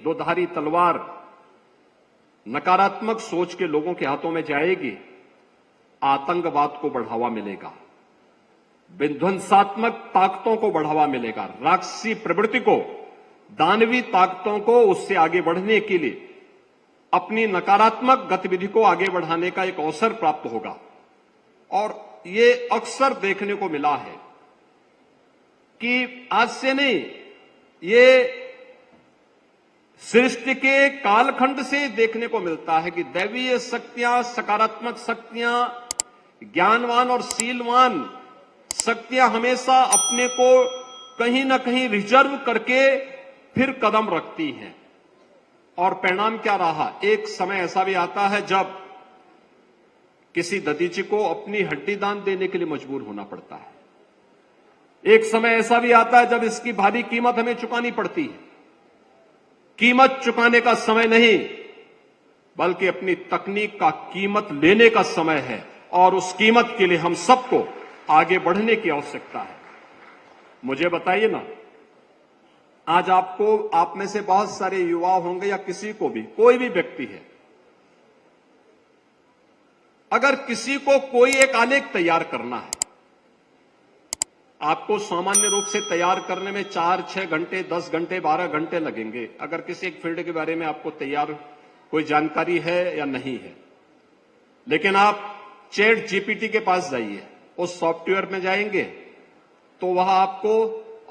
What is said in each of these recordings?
दोधारी तलवार नकारात्मक सोच के लोगों के हाथों में जाएगी, आतंकवाद को बढ़ावा मिलेगा, विध्वंसात्मक ताकतों को बढ़ावा मिलेगा, राक्षसी प्रवृत्ति को, दानवी ताकतों को उससे आगे बढ़ने के लिए अपनी नकारात्मक गतिविधि को आगे बढ़ाने का एक अवसर प्राप्त होगा। और ये अक्सर देखने को मिला है कि आज से नहीं, ये सृष्टि के कालखंड से देखने को मिलता है कि दैवीय शक्तियां, सकारात्मक शक्तियां, ज्ञानवान और शीलवान शक्तियां हमेशा अपने को कहीं ना कहीं रिजर्व करके फिर कदम रखती हैं। और परिणाम क्या रहा? एक समय ऐसा भी आता है जब किसी ददीची को अपनी हड्डी दान देने के लिए मजबूर होना पड़ता है। एक समय ऐसा भी आता है जब इसकी भारी कीमत हमें चुकानी पड़ती है। कीमत चुकाने का समय नहीं, बल्कि अपनी तकनीक का कीमत लेने का समय है, और उस कीमत के लिए हम सबको आगे बढ़ने की आवश्यकता है। मुझे बताइए ना, आज आपको, आप में से बहुत सारे युवा होंगे या किसी को भी, कोई भी व्यक्ति है, अगर किसी को कोई एक आलेख तैयार करना है, आपको सामान्य रूप से तैयार करने में 4-6 घंटे, 10 घंटे, 12 घंटे लगेंगे, अगर किसी एक फील्ड के बारे में आपको तैयार कोई जानकारी है या नहीं है। लेकिन आप चैट जीपीटी के पास जाइए, उस सॉफ्टवेयर में जाएंगे तो वह आपको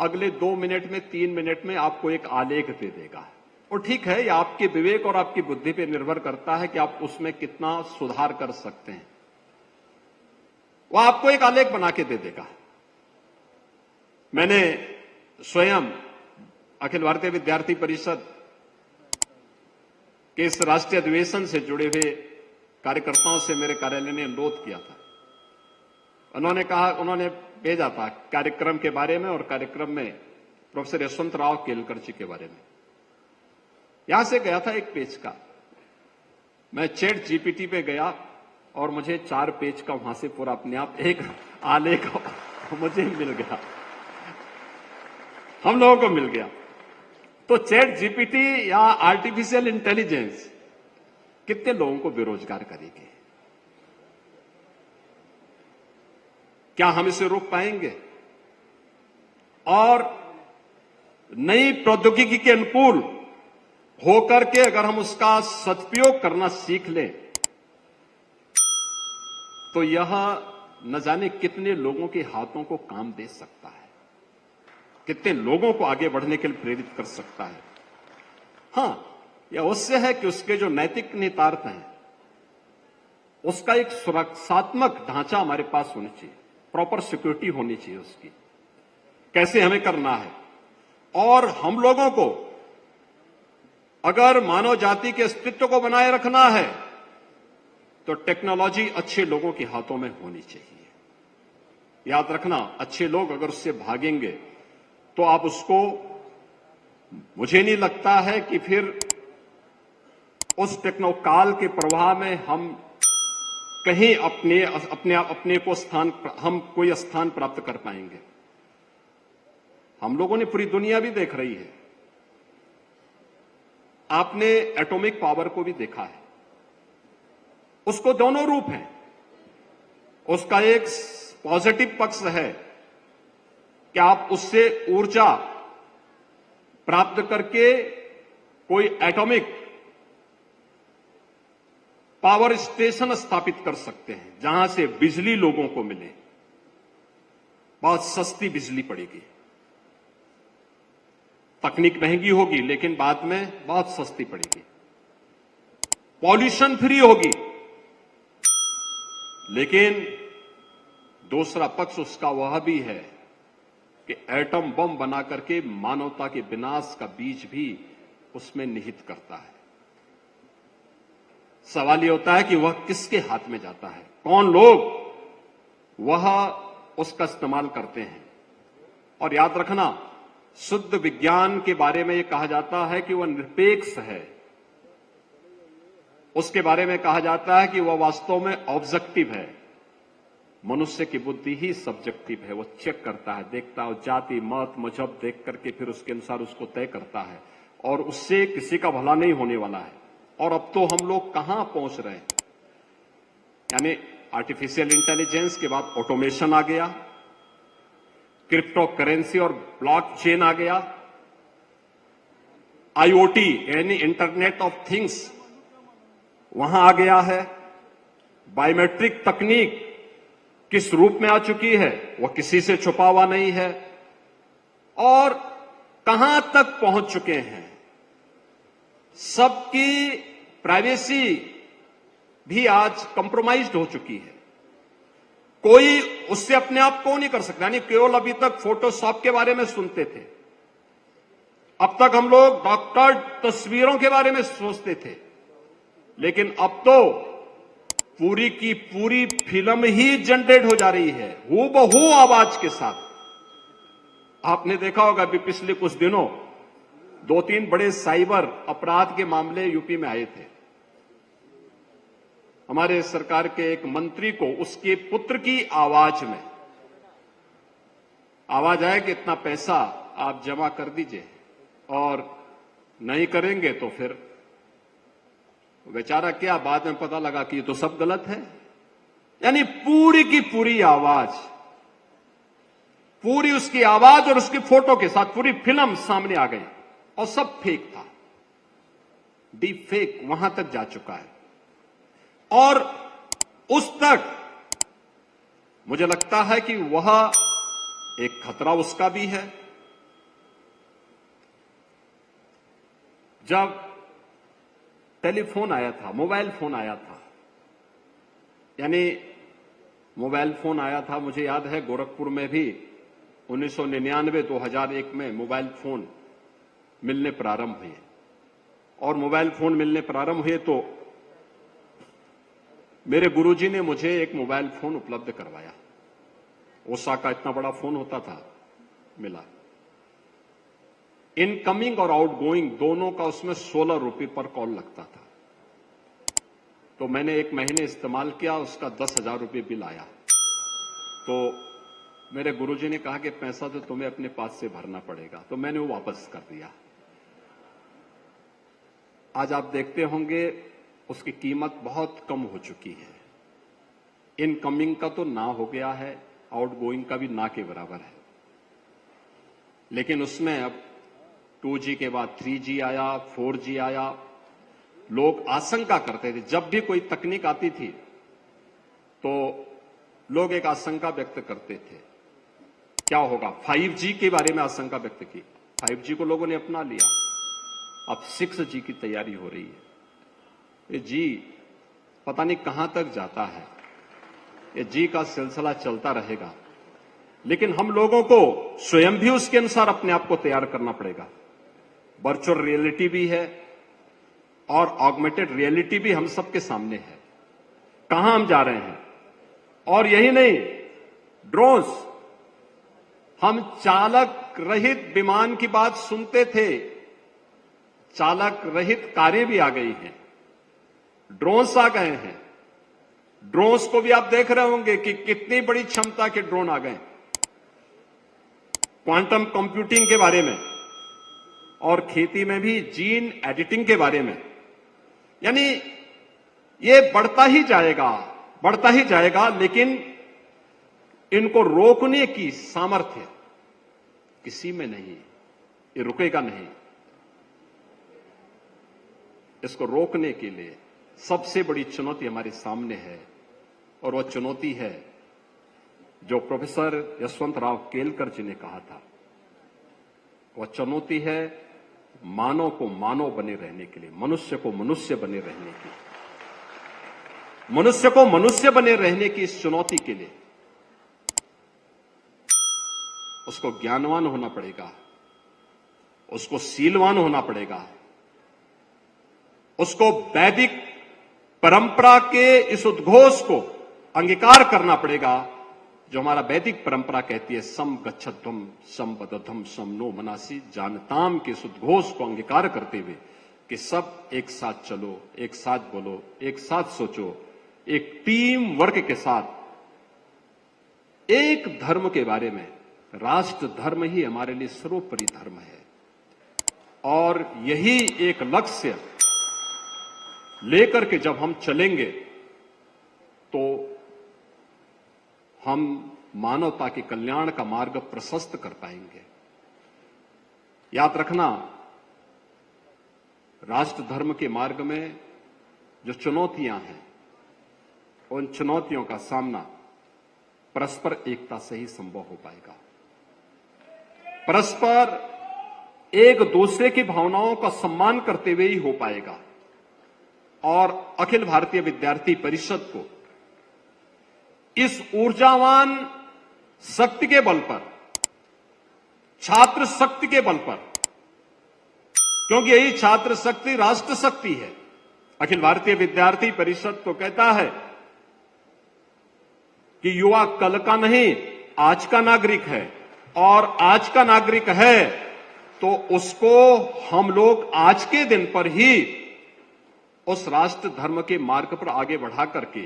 अगले 2 मिनट में, 3 मिनट में आपको एक आलेख दे देगा। और ठीक है, यह आपके विवेक और आपकी बुद्धि पर निर्भर करता है कि आप उसमें कितना सुधार कर सकते हैं। वह आपको एक आलेख बना के दे देगा। मैंने स्वयं अखिल भारतीय विद्यार्थी परिषद के इस राष्ट्रीय अधिवेशन से जुड़े हुए कार्यकर्ताओं से मेरे कार्यालय ने अनुरोध किया था। उन्होंने भेजा था कार्यक्रम के बारे में, और कार्यक्रम में प्रोफेसर यशवंतराव केलकर जी के बारे में। यहां से गया था 1 पेज का, मैं चैट जीपीटी पे गया और मुझे 4 पेज का वहां से पूरा अपने आप एक आलेख मुझे मिल गया, हम लोगों को मिल गया। तो चैट जीपीटी या आर्टिफिशियल इंटेलिजेंस कितने लोगों को बेरोजगार करेगी? क्या हम इसे रोक पाएंगे? और नई प्रौद्योगिकी के अनुकूल होकर के अगर हम उसका सदुपयोग करना सीख लें तो यह न जाने कितने लोगों के हाथों को काम दे सकता है, कितने लोगों को आगे बढ़ने के लिए प्रेरित कर सकता है। हां, यह अवश्य है कि उसके जो नैतिक निहितार्थ हैं, उसका एक सुरक्षात्मक ढांचा हमारे पास होना चाहिए, प्रॉपर सिक्योरिटी होनी चाहिए उसकी, कैसे हमें करना है। और हम लोगों को अगर मानव जाति के अस्तित्व को बनाए रखना है तो टेक्नोलॉजी अच्छे लोगों के हाथों में होनी चाहिए। याद रखना, अच्छे लोग अगर उससे भागेंगे तो आप उसको, मुझे नहीं लगता है कि फिर उस टेक्नोकाल के प्रवाह में हम कहीं अपने को हम कोई स्थान प्राप्त कर पाएंगे। हम लोगों ने पूरी दुनिया भी देख रही है, आपने एटॉमिक पावर को भी देखा है, उसको दोनों रूप हैं। उसका एक पॉजिटिव पक्ष है कि आप उससे ऊर्जा प्राप्त करके कोई एटॉमिक पावर स्टेशन स्थापित कर सकते हैं जहां से बिजली लोगों को मिले, बहुत सस्ती बिजली पड़ेगी, तकनीक महंगी होगी लेकिन बाद में बहुत सस्ती पड़ेगी, पॉल्यूशन फ्री होगी। लेकिन दूसरा पक्ष उसका वह भी है कि एटम बम बना करके मानवता के विनाश का बीज भी उसमें निहित करता है। सवाल यह होता है कि वह किसके हाथ में जाता है, कौन लोग वह उसका इस्तेमाल करते हैं। और याद रखना, शुद्ध विज्ञान के बारे में यह कहा जाता है कि वह निरपेक्ष है, उसके बारे में कहा जाता है कि वह वास्तव में ऑब्जेक्टिव है। मनुष्य की बुद्धि ही सब्जेक्टिव है, वो चेक करता है, देखता है, जाति मत मजहब देख करके फिर उसके अनुसार उसको तय करता है। और उससे किसी का भला नहीं होने वाला है। और अब तो हम लोग कहां पहुंच रहे हैं, यानी आर्टिफिशियल इंटेलिजेंस के बाद ऑटोमेशन आ गया, क्रिप्टो करेंसी और ब्लॉकचेन आ गया, आईओटी यानी इंटरनेट ऑफ थिंग्स वहां आ गया है, बायोमेट्रिक तकनीक किस रूप में आ चुकी है वह किसी से छुपा हुआ नहीं है, और कहां तक पहुंच चुके हैं। सबकी प्राइवेसी भी आज कंप्रोमाइज्ड हो चुकी है, कोई उससे अपने आप को नहीं कर सकता। यानी केवल अभी तक फोटोशॉप के बारे में सुनते थे, अब तक हम लोग डॉक्टर तस्वीरों के बारे में सोचते थे, लेकिन अब तो पूरी की पूरी फिल्म ही जनरेट हो जा रही है हूबहू आवाज के साथ। आपने देखा होगा अभी पिछले कुछ दिनों 2-3 बड़े साइबर अपराध के मामले यूपी में आए थे। हमारे सरकार के एक मंत्री को उसके पुत्र की आवाज में आवाज आए कि इतना पैसा आप जमा कर दीजिए, और नहीं करेंगे तो फिर बेचारा क्या, बाद में पता लगा कि ये तो सब गलत है। यानी पूरी की पूरी आवाज, पूरी उसकी आवाज और उसकी फोटो के साथ पूरी फिल्म सामने आ गई, और सब फेक था, डीप फेक वहां तक जा चुका है। और उस तक मुझे लगता है कि वह एक खतरा उसका भी है। जब टेलीफोन आया था, मोबाइल फोन आया था, यानी मोबाइल फोन आया था, मुझे याद है गोरखपुर में भी 1999-2001 में मोबाइल फोन मिलने प्रारंभ हुए, और मोबाइल फोन मिलने प्रारंभ हुए तो मेरे गुरुजी ने मुझे एक मोबाइल फोन उपलब्ध करवाया। ओसा का इतना बड़ा फोन होता था, मिला। इनकमिंग और आउटगोइंग दोनों का उसमें 16 रुपए पर कॉल लगता था। तो मैंने 1 महीने इस्तेमाल किया, उसका 10,000 रुपये बिल आया। तो मेरे गुरुजी ने कहा कि पैसा तो तुम्हें अपने पास से भरना पड़ेगा, तो मैंने वो वापस कर दिया। आज आप देखते होंगे उसकी कीमत बहुत कम हो चुकी है। इनकमिंग का तो ना हो गया है, आउटगोइंग का भी ना के बराबर है। लेकिन उसमें अब 2G के बाद 3G आया, 4G आया। लोग आशंका करते थे, जब भी कोई तकनीक आती थी तो लोग एक आशंका व्यक्त करते थे, क्या होगा। 5G के बारे में आशंका व्यक्त की, 5G को लोगों ने अपना लिया। अब 6G की तैयारी हो रही है। ये जी पता नहीं कहां तक जाता है, ये जी का सिलसिला चलता रहेगा। लेकिन हम लोगों को स्वयं भी उसके अनुसार अपने आप को तैयार करना पड़ेगा। वर्चुअल रियलिटी भी है और ऑगमेंटेड रियलिटी भी हम सबके सामने है। कहां हम जा रहे हैं। और यही नहीं, ड्रोन्स, हम चालक रहित विमान की बात सुनते थे, चालक रहित कारें भी आ गई हैं, ड्रोन्स आ गए हैं। ड्रोन्स को भी आप देख रहे होंगे कि कितनी बड़ी क्षमता के ड्रोन आ गए। क्वांटम कंप्यूटिंग के बारे में और खेती में भी जीन एडिटिंग के बारे में। यानी ये बढ़ता ही जाएगा, बढ़ता ही जाएगा, लेकिन इनको रोकने की सामर्थ्य किसी में नहीं, ये रुकेगा नहीं। इसको रोकने के लिए सबसे बड़ी चुनौती हमारे सामने है, और वह चुनौती है जो प्रोफेसर यशवंतराव केलकर जी ने कहा था। वह चुनौती है मानव को मानव बने रहने के लिए, मनुष्य को मनुष्य बने रहने की, मनुष्य को मनुष्य बने रहने की इस चुनौती के लिए उसको ज्ञानवान होना पड़ेगा, उसको शीलवान होना पड़ेगा, उसको वैदिक परंपरा के इस उद्घोष को अंगीकार करना पड़ेगा जो हमारा वैदिक परंपरा कहती है, सम गच्छध्वम सम पदध्वम सम नो मनासी जानताम के इस उद्घोष को अंगीकार करते हुए कि सब एक साथ चलो, एक साथ बोलो, एक साथ सोचो, एक टीम वर्क के साथ एक धर्म के बारे में। राष्ट्र धर्म ही हमारे लिए सर्वोपरि धर्म है। और यही एक लक्ष्य लेकर के जब हम चलेंगे तो हम मानवता के कल्याण का मार्ग प्रशस्त कर पाएंगे। याद रखना, राष्ट्र धर्म के मार्ग में जो चुनौतियां हैं, उन चुनौतियों का सामना परस्पर एकता से ही संभव हो पाएगा। परस्पर एक दूसरे की भावनाओं का सम्मान करते हुए ही हो पाएगा। और अखिल भारतीय विद्यार्थी परिषद को इस ऊर्जावान शक्ति के बल पर, छात्र शक्ति के बल पर, क्योंकि यही छात्र शक्ति राष्ट्र शक्ति है, अखिल भारतीय विद्यार्थी परिषद तो कहता है कि युवा कल का नहीं आज का नागरिक है, और आज का नागरिक है तो उसको हम लोग आज के दिन पर ही उस राष्ट्र धर्म के मार्ग पर आगे बढ़ा करके,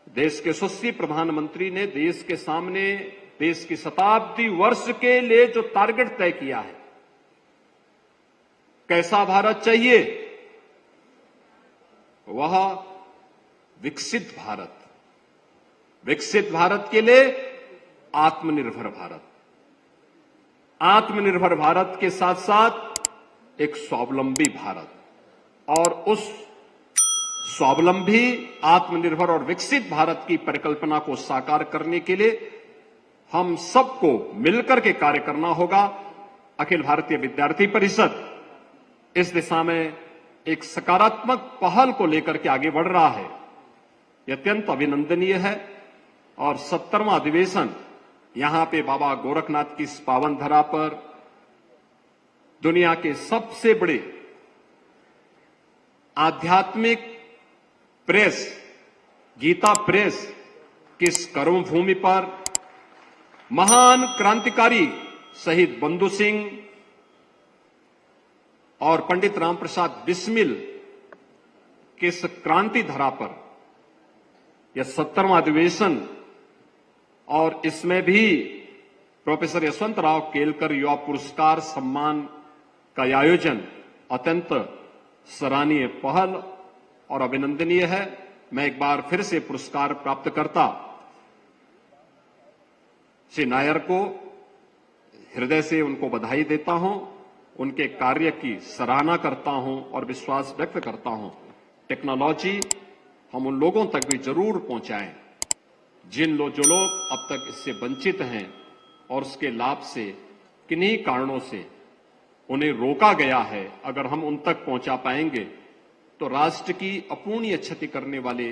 देश के यशस्वी प्रधानमंत्री ने देश के सामने देश की शताब्दी वर्ष के लिए जो टारगेट तय किया है, कैसा भारत चाहिए, वह विकसित भारत, विकसित भारत के लिए आत्मनिर्भर भारत, आत्मनिर्भर भारत के साथ साथ एक स्वावलंबी भारत, और उस स्वावलंबी, आत्मनिर्भर और विकसित भारत की परिकल्पना को साकार करने के लिए हम सबको मिलकर के कार्य करना होगा। अखिल भारतीय विद्यार्थी परिषद इस दिशा में एक सकारात्मक पहल को लेकर के आगे बढ़ रहा है। यह अत्यंत अभिनंदनीय है। और 70वां अधिवेशन यहां पे बाबा गोरखनाथ की इस पावन धरा पर दुनिया के सबसे बड़े आध्यात्मिक प्रेस, गीता प्रेस की इस कर्मभूमि पर महान क्रांतिकारी शहीद बंधु सिंह और पंडित राम प्रसाद बिस्मिल के इस क्रांति धरा पर यह 70वां अधिवेशन, और इसमें भी प्रोफेसर यशवंतराव केलकर युवा पुरस्कार सम्मान का आयोजन अत्यंत सराहनीय पहल और अभिनंदनीय है। मैं एक बार फिर से पुरस्कार प्राप्त करता श्री नायर को हृदय से उनको बधाई देता हूं, उनके कार्य की सराहना करता हूं और विश्वास व्यक्त करता हूं टेक्नोलॉजी हम उन लोगों तक भी जरूर पहुंचाएं जो लोग अब तक इससे वंचित हैं और उसके लाभ से किन्हीं कारणों से उन्हें रोका गया है। अगर हम उन तक पहुंचा पाएंगे तो राष्ट्र की अपूर्णीय क्षति करने वाले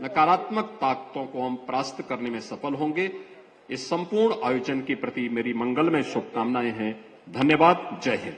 नकारात्मक ताकतों को हम परास्त करने में सफल होंगे। इस संपूर्ण आयोजन के प्रति मेरी मंगलमय शुभकामनाएं हैं। धन्यवाद। जय हिंद।